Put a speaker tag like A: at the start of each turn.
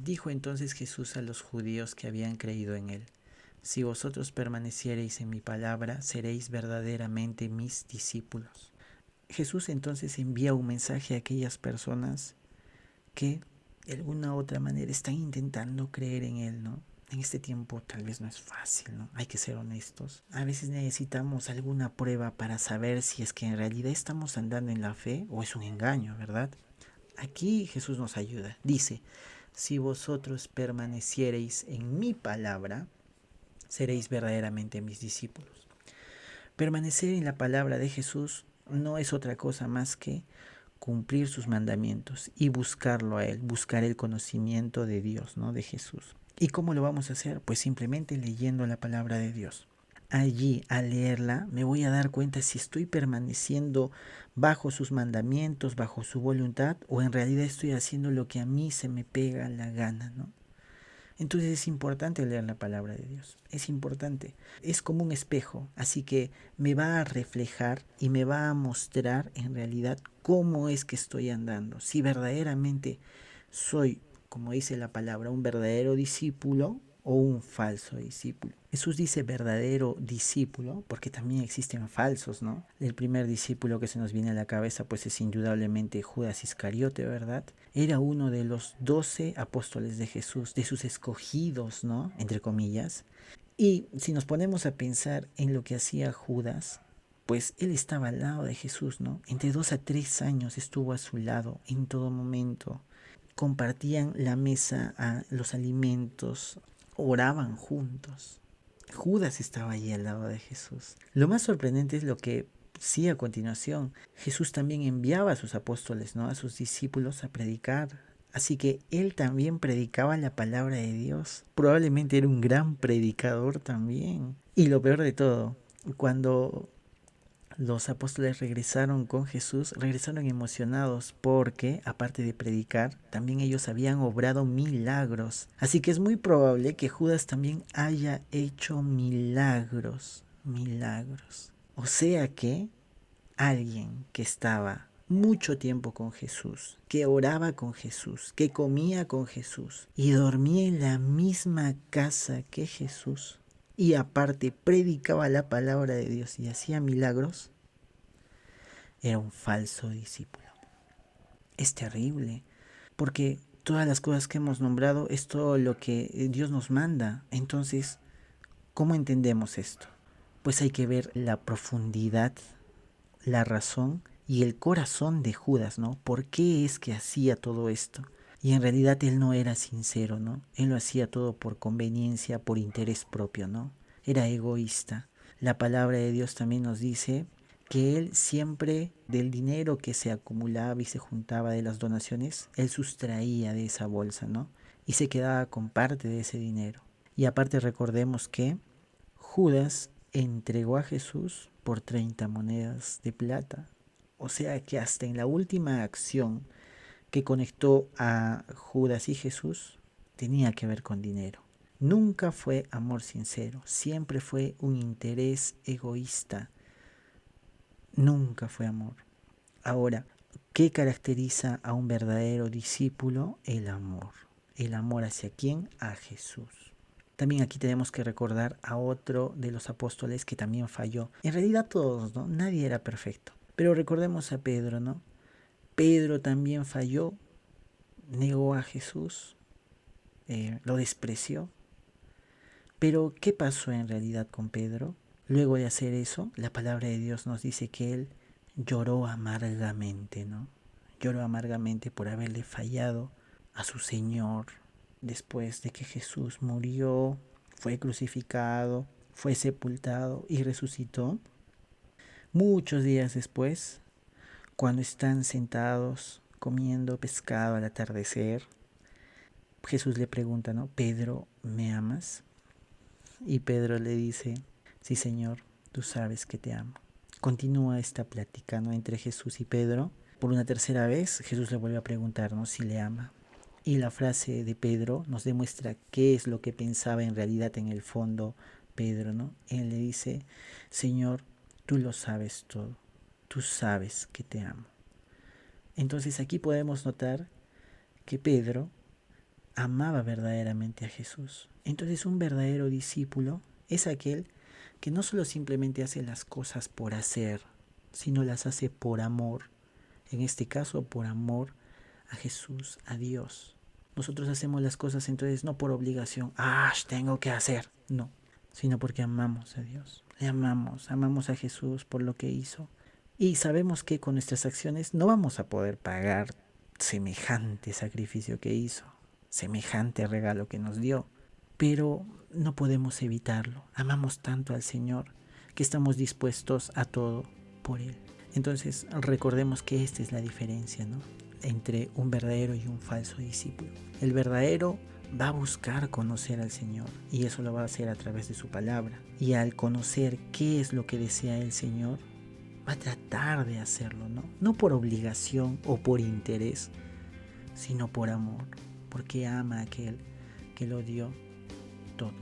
A: Dijo entonces Jesús a los judíos que habían creído en él: Si vosotros permaneciereis en mi palabra, seréis verdaderamente mis discípulos. Jesús entonces envía un mensaje a aquellas personas que de alguna u otra manera están intentando creer en él, ¿no? En este tiempo tal vez no es fácil, ¿no? Hay que ser honestos. A veces necesitamos alguna prueba para saber si es que en realidad estamos andando en la fe o es un engaño, ¿verdad? Aquí Jesús nos ayuda. Dice: si vosotros permaneciereis en mi palabra, seréis verdaderamente mis discípulos. Permanecer en la palabra de Jesús no es otra cosa más que cumplir sus mandamientos y buscarlo a Él, buscar el conocimiento de Dios, ¿no? De Jesús. ¿Y cómo lo vamos a hacer? Pues simplemente leyendo la palabra de Dios. Allí, al leerla, me voy a dar cuenta si estoy permaneciendo bajo sus mandamientos, bajo su voluntad, o en realidad estoy haciendo lo que a mí se me pega la gana, ¿no? Entonces es importante leer la palabra de Dios, es importante. Es como un espejo, así que me va a reflejar y me va a mostrar en realidad cómo es que estoy andando. Si verdaderamente soy, como dice la palabra, un verdadero discípulo o un falso discípulo. Jesús dice verdadero discípulo porque también existen falsos, ¿no? El primer discípulo que se nos viene a la cabeza pues es indudablemente Judas Iscariote, ¿verdad? Era uno de los 12 apóstoles de Jesús, de sus escogidos, ¿no? Entre comillas. Y si nos ponemos a pensar en lo que hacía Judas, pues él estaba al lado de Jesús, ¿no? Entre 2 a 3 años estuvo a su lado en todo momento. Compartían la mesa, los alimentos, oraban juntos. Judas estaba allí al lado de Jesús. Lo más sorprendente es lo que sí a continuación. Jesús también enviaba a sus apóstoles, ¿no? A sus discípulos a predicar. Así que él también predicaba la palabra de Dios. Probablemente era un gran predicador también. Y lo peor de todo, cuando los apóstoles regresaron con Jesús, regresaron emocionados porque, aparte de predicar, también ellos habían obrado milagros. Así que es muy probable que Judas también haya hecho milagros, milagros. O sea que alguien que estaba mucho tiempo con Jesús, que oraba con Jesús, que comía con Jesús y dormía en la misma casa que Jesús, y aparte predicaba la palabra de Dios y hacía milagros, era un falso discípulo. Es terrible, porque todas las cosas que hemos nombrado es todo lo que Dios nos manda. Entonces, ¿cómo entendemos esto? Pues hay que ver la profundidad, la razón y el corazón de Judas, ¿no? ¿Por qué es que hacía todo esto? Y en realidad él no era sincero, ¿no? Él lo hacía todo por conveniencia, por interés propio, ¿no? Era egoísta. La palabra de Dios también nos dice que él siempre del dinero que se acumulaba y se juntaba de las donaciones, él sustraía de esa bolsa, ¿no? Y se quedaba con parte de ese dinero. Y aparte recordemos que Judas entregó a Jesús por 30 monedas de plata. O sea que hasta en la última acción que conectó a Judas y Jesús tenía que ver con dinero. Nunca fue amor sincero, siempre fue un interés egoísta. Nunca fue amor. Ahora, ¿qué caracteriza a un verdadero discípulo? El amor. ¿El amor hacia quién? A Jesús. También aquí tenemos que recordar a otro de los apóstoles que también falló. En realidad todos, ¿no? Nadie era perfecto. Pero recordemos a Pedro, ¿no? Pedro también falló, negó a Jesús, lo despreció. Pero ¿qué pasó en realidad con Pedro? Luego de hacer eso, la palabra de Dios nos dice que él lloró amargamente, ¿no? Lloró amargamente por haberle fallado a su Señor después de que Jesús murió, fue crucificado, fue sepultado y resucitó. Muchos días después, cuando están sentados comiendo pescado al atardecer, Jesús le pregunta, ¿no? Pedro, ¿me amas? Y Pedro le dice, sí, Señor, tú sabes que te amo. Continúa esta plática, ¿no? Entre Jesús y Pedro. Por una tercera vez, Jesús le vuelve a preguntar, ¿no? Si le ama. Y la frase de Pedro nos demuestra qué es lo que pensaba en realidad en el fondo Pedro, ¿no? Él le dice, Señor, tú lo sabes todo. Tú sabes que te amo. Entonces aquí podemos notar que Pedro amaba verdaderamente a Jesús. Entonces un verdadero discípulo es aquel que no solo simplemente hace las cosas por hacer, sino las hace por amor. En este caso, por amor a Jesús, a Dios. Nosotros hacemos las cosas entonces no por obligación, tengo que hacer, no, sino porque amamos a Dios. Le amamos a Jesús por lo que hizo. Y sabemos que con nuestras acciones no vamos a poder pagar semejante sacrificio que hizo, semejante regalo que nos dio, pero no podemos evitarlo. Amamos tanto al Señor que estamos dispuestos a todo por Él. Entonces recordemos que esta es la diferencia, ¿no?, entre un verdadero y un falso discípulo. El verdadero va a buscar conocer al Señor y eso lo va a hacer a través de su palabra. Y al conocer qué es lo que desea el Señor, va a tratar de hacerlo, ¿no? No por obligación o por interés, sino por amor, porque ama a aquel que lo dio todo.